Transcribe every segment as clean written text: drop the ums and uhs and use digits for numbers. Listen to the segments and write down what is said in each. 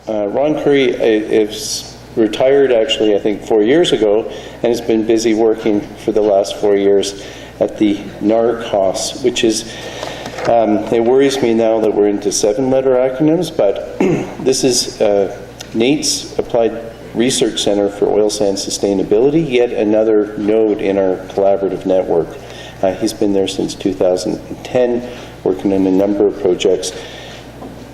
Ron Currie is retired actually, I think 4 years ago, and has been busy working for the last 4 years at the NARCOSS, which is, it worries me now that we're into 7-letter acronyms, but this is NAIT's Applied Research Centre for Oil Sands Sustainability, yet another node in our collaborative network. He's been there since 2010, working on a number of projects.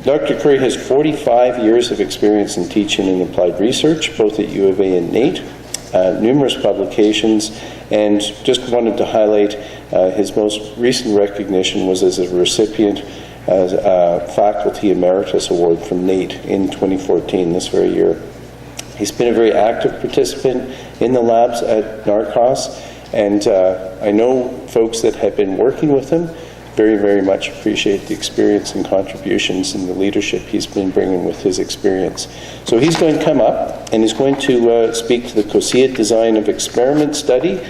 Dr. Currie has 45 years of experience in teaching and applied research, both at U of A and NAIT, numerous publications, and just wanted to highlight his most recent recognition was as a recipient as a Faculty Emeritus Award from NAIT in 2014, this very year. He's been a very active participant in the labs at NARCOSS, and I know folks that have been working with him very, very much appreciate the experience and contributions and the leadership he's been bringing with his experience. So he's going to come up and he's going to speak to the COSIA Design of Experiment study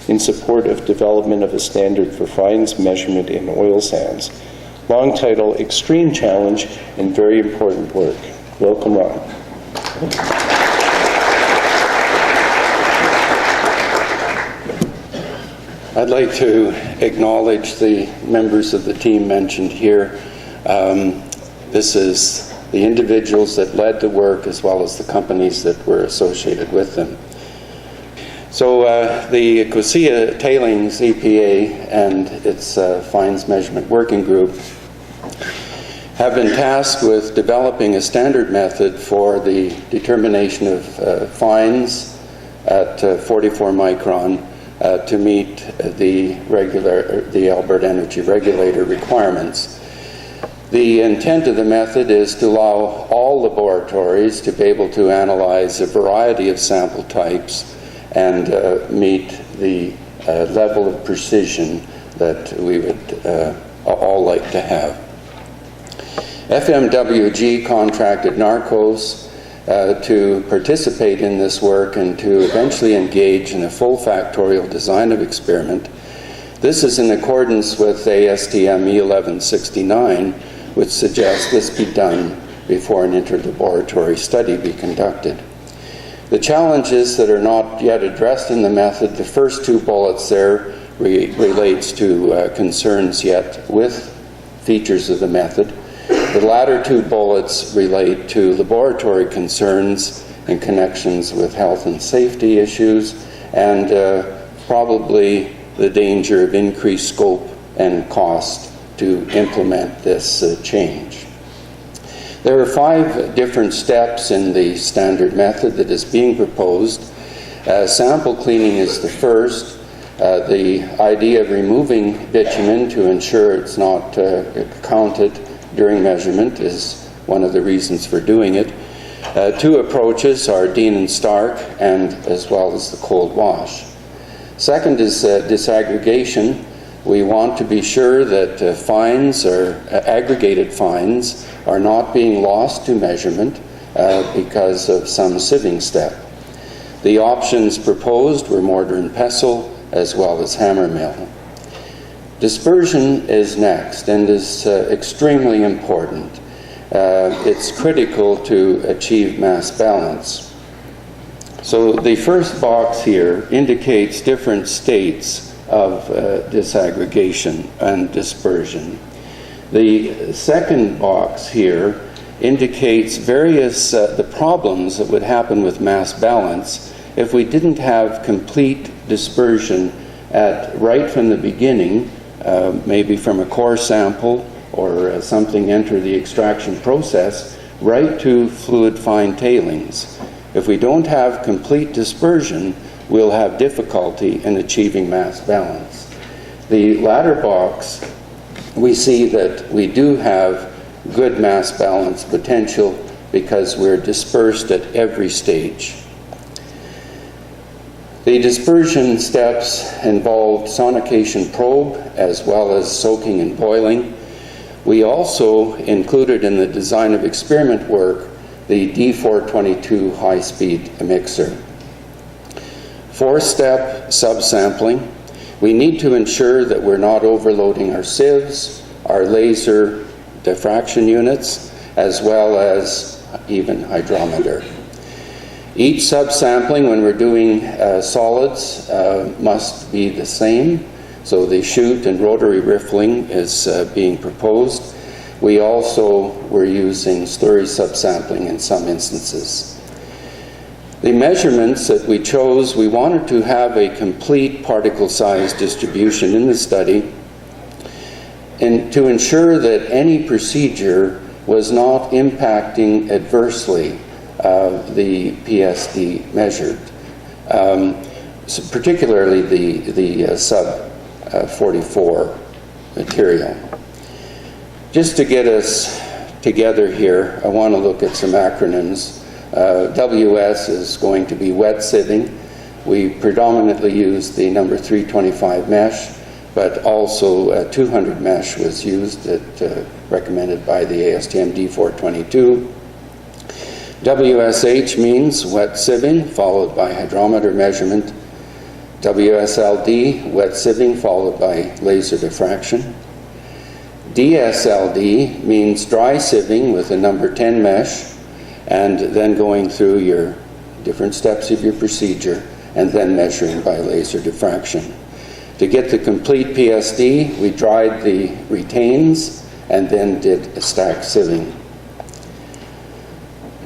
in support of development of a standard for fines measurement in oil sands. Long title, Extreme Challenge and Very Important Work. Welcome, Ron. I'd like to acknowledge the members of the team mentioned here. This is the individuals that led the work as well as the companies that were associated with them. So the COSIA Tailings EPA and its Fines Measurement Working Group have been tasked with developing a standard method for the determination of fines at 44 micron to meet the Alberta Energy Regulator requirements. The intent of the method is to allow all laboratories to be able to analyze a variety of sample types and meet the level of precision that we would all like to have. FMWG contracted NARCOSS to participate in this work and to eventually engage in a full factorial design of experiment. This is in accordance with ASTM E1169, which suggests this be done before an interlaboratory study be conducted. The challenges that are not yet addressed in the method, the first 2 bullets there relates to concerns yet with features of the method. The latter 2 bullets relate to laboratory concerns and connections with health and safety issues and probably the danger of increased scope and cost to implement this change. There are 5 different steps in the standard method that is being proposed. Sample cleaning is the first. The idea of removing bitumen to ensure it's not counted during measurement is one of the reasons for doing it. 2 approaches are Dean and Stark, and as well as the cold wash. Second is disaggregation. We want to be sure that fines or aggregated fines are not being lost to measurement because of some sieving step. The options proposed were mortar and pestle as well as hammer mill. Dispersion is next and is extremely important. It's critical to achieve mass balance. So the first box here indicates different states of disaggregation and dispersion. The second box here indicates various the problems that would happen with mass balance if we didn't have complete dispersion right from the beginning, maybe from a core sample or something enter the extraction process, right to fluid fine tailings. If we don't have complete dispersion, we'll have difficulty in achieving mass balance. The latter box, we see that we do have good mass balance potential because we're dispersed at every stage. The dispersion steps involved sonication probe as well as soaking and boiling. We also included in the design of experiment work the D422 high-speed mixer. 4th step, subsampling. We need to ensure that we're not overloading our sieves, our laser diffraction units, as well as even hydrometer. Each subsampling, when we're doing solids, must be the same. So the chute and rotary riffling is being proposed. We also were using slurry subsampling in some instances. The measurements that we chose, we wanted to have a complete particle size distribution in the study, and to ensure that any procedure was not impacting adversely the PSD measured, particularly the sub 44 material. Just to get us together here, I want to look at some acronyms. WS is going to be wet sieving. We predominantly use the number 325 mesh, but also 200 mesh was used, recommended by the ASTM D422. WSH means wet sieving, followed by hydrometer measurement. WSLD, wet sieving, followed by laser diffraction. DSLD means dry sieving with a number 10 mesh, and then going through your different steps of your procedure, and then measuring by laser diffraction. To get the complete PSD, we dried the retains and then did a stack sieving.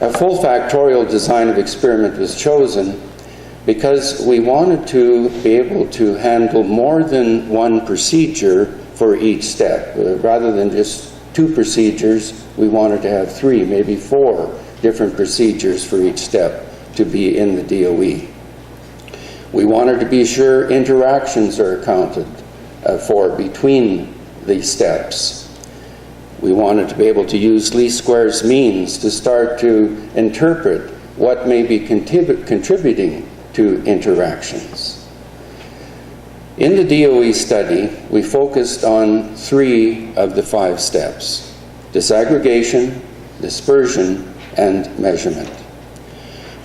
A full factorial design of experiment was chosen because we wanted to be able to handle more than one procedure for each step. Rather than just 2 procedures, we wanted to have 3, maybe 4 different procedures for each step to be in the DOE. We wanted to be sure interactions are accounted for between the steps. We wanted to be able to use least squares means to start to interpret what may be contributing to interactions. In the DOE study, we focused on 3 of the 5 steps: disaggregation, dispersion, and measurement.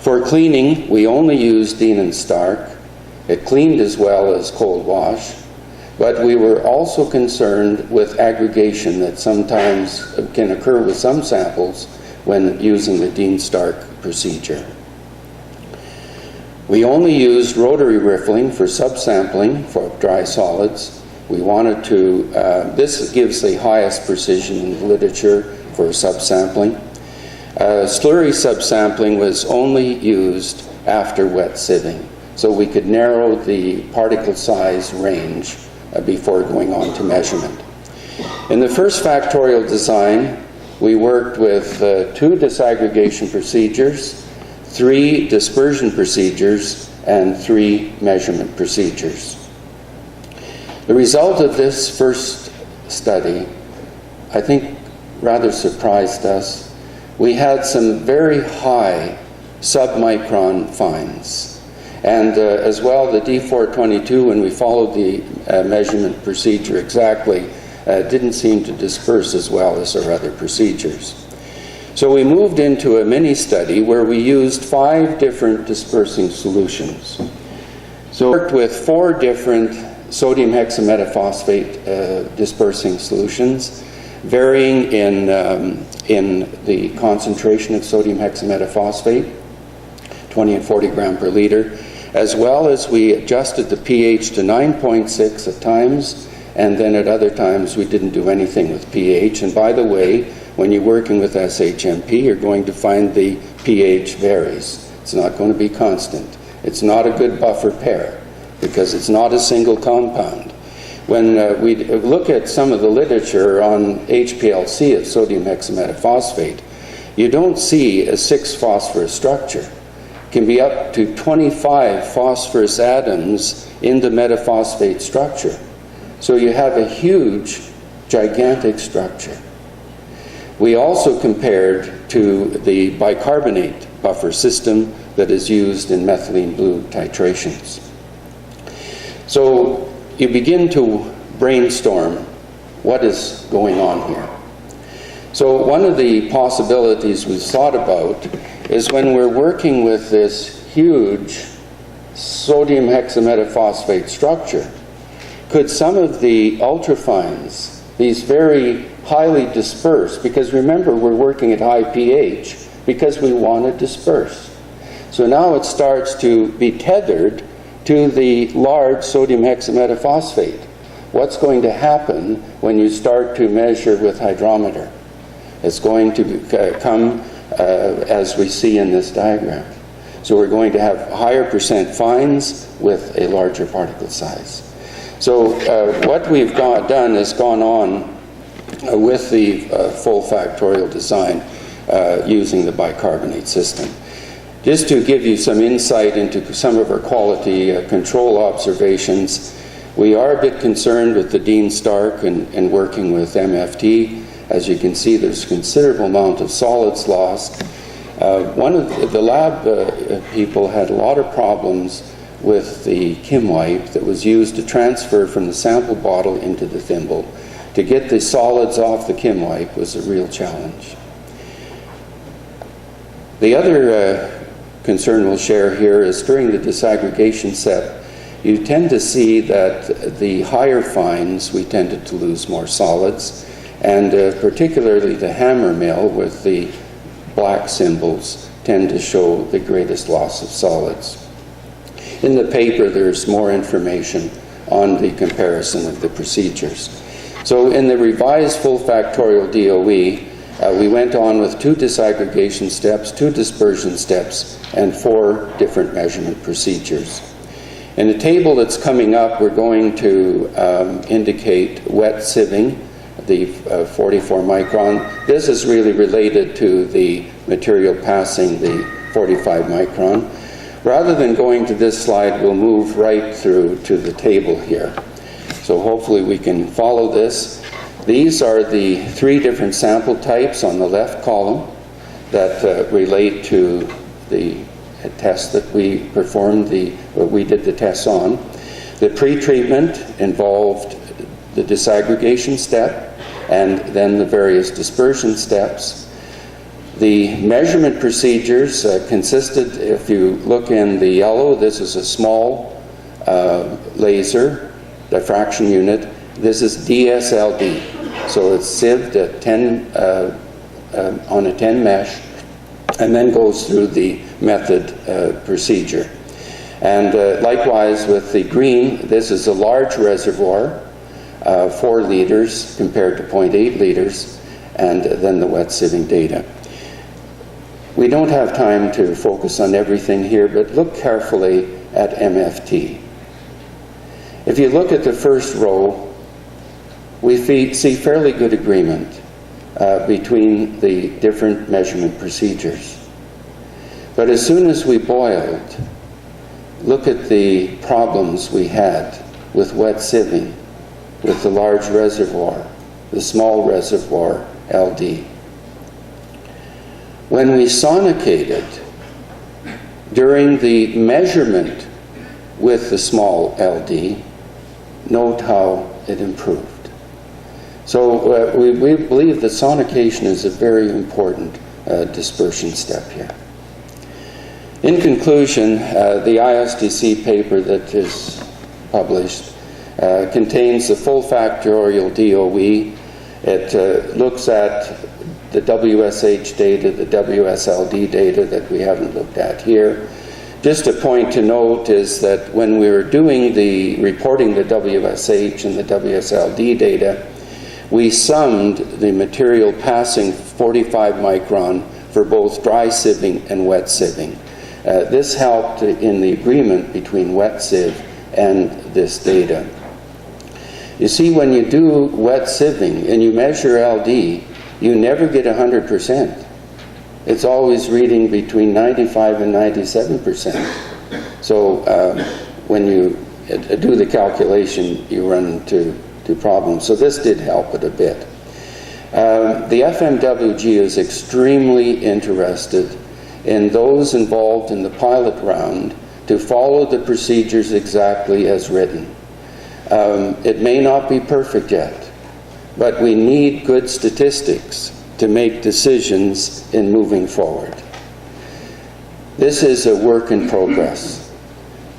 For cleaning, we only used Dean and Stark. It cleaned as well as cold wash, but we were also concerned with aggregation that sometimes can occur with some samples when using the Dean Stark procedure. We only used rotary riffling for subsampling for dry solids. We wanted to, this gives the highest precision in the literature for subsampling. Slurry subsampling was only used after wet sieving, so we could narrow the particle size range before going on to measurement. In the first factorial design, we worked with 2 disaggregation procedures, 3 dispersion procedures, and 3 measurement procedures. The result of this first study, I think, rather surprised us. We had some very high submicron fines. And as well, the D422, when we followed the measurement procedure exactly, didn't seem to disperse as well as our other procedures. So we moved into a mini-study where we used 5 different dispersing solutions. So we worked with 4 different sodium hexametaphosphate dispersing solutions, varying in the concentration of sodium hexametaphosphate, 20 and 40 gram per liter, as well as we adjusted the pH to 9.6 at times, and then at other times we didn't do anything with pH. And by the way, when you're working with SHMP, you're going to find the pH varies. It's not going to be constant. It's not a good buffer pair because it's not a single compound. When we look at some of the literature on HPLC of sodium hexametaphosphate, you don't see a 6 phosphorus structure. It can be up to 25 phosphorus atoms in the metaphosphate structure. So you have a huge, gigantic structure. We also compared to the bicarbonate buffer system that is used in methylene blue titrations. So you begin to brainstorm what is going on here. So one of the possibilities we've thought about is when we're working with this huge sodium hexametaphosphate structure, could some of the ultrafines, these very highly dispersed, because remember we're working at high pH, because we want to disperse. So now it starts to be tethered to the large sodium hexametaphosphate. What's going to happen when you start to measure with hydrometer? It's going to come as we see in this diagram. So we're going to have higher percent fines with a larger particle size. So what we've done is gone on with the full factorial design using the bicarbonate system. Just to give you some insight into some of our quality control observations, we are a bit concerned with the Dean Stark and working with MFT. As you can see, there's a considerable amount of solids lost. One of the lab people had a lot of problems with the Kim wipe that was used to transfer from the sample bottle into the thimble. To get the solids off the Kim wipe was a real challenge. The other concern we'll share here is during the disaggregation step, you tend to see that the higher fines, we tended to lose more solids, and particularly the hammer mill with the black symbols tend to show the greatest loss of solids. In the paper, there's more information on the comparison of the procedures. So in the revised full factorial DOE, we went on with 2 disaggregation steps, 2 dispersion steps, and 4 different measurement procedures. In the table that's coming up, we're going to indicate wet sieving, the 44 micron. This is really related to the material passing the 45 micron. Rather than going to this slide, we'll move right through to the table here. So hopefully we can follow this. These are the 3 different sample types on the left column that relate to the test that we performed, we did the tests on. The pre-treatment involved the disaggregation step and then the various dispersion steps. The measurement procedures consisted, if you look in the yellow, this is a small laser diffraction unit. This is DSLD. So it's sieved at 10, on a 10 mesh and then goes through the method procedure. And likewise with the green, this is a large reservoir, 4 liters compared to 0.8 liters, and then the wet sieving data. We don't have time to focus on everything here, but look carefully at MFT. If you look at the first row, we see fairly good agreement between the different measurement procedures. But as soon as we boiled, look at the problems we had with wet sieving, with the large reservoir, the small reservoir, LD. When we sonicated during the measurement with the small LD, note how it improved. So we believe that sonication is a very important dispersion step here. In conclusion, the ISDC paper that is published contains the full factorial DOE. It looks at the WSH data, the WSLD data that we haven't looked at here. Just a point to note is that when we were doing the reporting the WSH and the WSLD data, we summed the material passing 45 micron for both dry sieving and wet sieving. This helped in the agreement between wet sieve and this data. You see, when you do wet sieving and you measure LD, you never get 100%. It's always reading between 95 and 97%. So when you do the calculation, you run into problems. So this did help it a bit. The FMWG is extremely interested in those involved in the pilot round to follow the procedures exactly as written. It may not be perfect yet, but we need good statistics to make decisions in moving forward. This is a work in progress.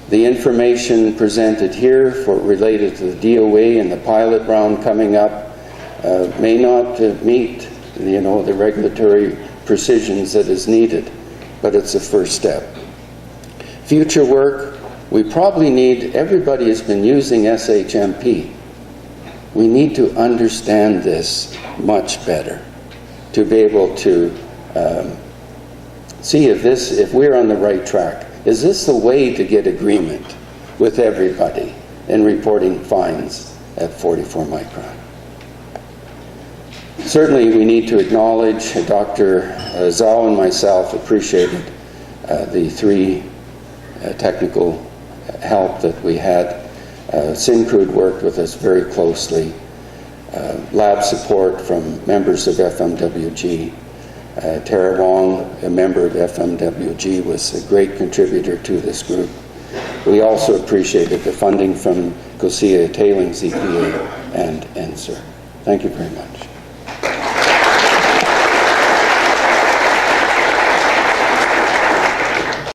The information presented here related to the DOA and the pilot round coming up may not meet the regulatory precisions that is needed, but it's a first step. Future work, we probably need, everybody has been using SHMP. We need to understand this much better to be able to see if we're on the right track. Is this the way to get agreement with everybody in reporting fines at 44 micron? Certainly we need to acknowledge Dr. Zhao and myself appreciated the three technical help that we had. Syncrude worked with us very closely. Lab support from members of FMWG. Tara Wong, a member of FMWG, was a great contributor to this group. We also appreciated the funding from COSIA Tailings EPA and NSER. Thank you very much.